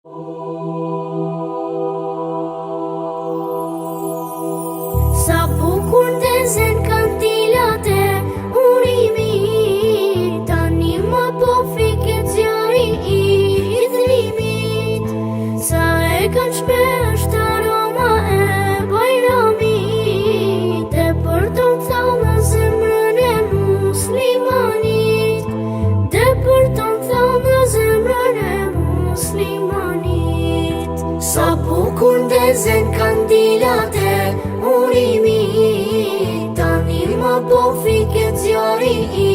Sa bukur ndezën kandilat e urimit, tani më po fiket zjarri I idhrimit. Sa e kanë shpesht aroma e bajramit, e përton thallë në zemrën e muslimanit, dhe përton thallë në zemrën e muslimanit. Sa bukur ndezën kandilat e urimit, tani më po fiket zjarri I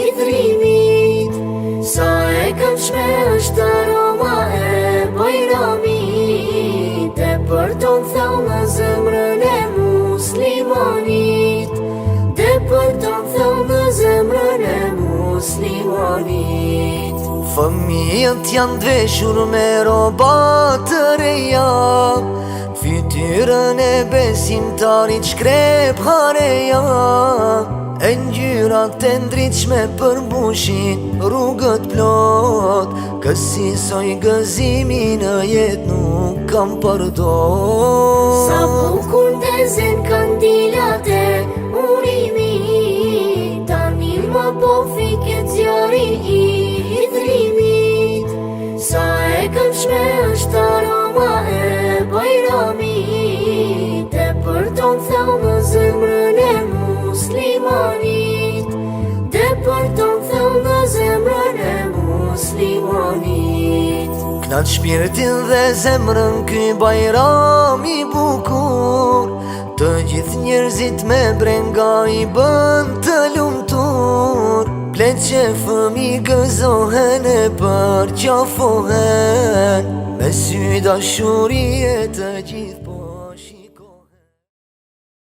idhrimit. Sa e kanë shpesht aroma e bajramit, e përton thallë në zemrën e muslimanit, dhe përton thallë në zemrën e muslimanit. Fëmijët janë dveshur me roba të reja, fytyrën e besimtarit shkrep hareja, e ngjyrat e ndritshme përmbushin rrugët plot, kësi soj gëzimi në jetë nuk kam përdor. Sa bukur ndezën kandilat e urimit, tani më po fiket zjarri I idhrimit. Sa e kanë shpesht aroma e bajramit, e përton thallë në zemrën e muslimanit, dhe përton thallë në zemrën e muslimanit. Knat shpirtin dhe zemrën ky bajram I bukur, të gjithë njerëzit me brenga I bën të lumtur. Plet që fëmi gëzohen e përqafohen, me sy dashurie të gjithë po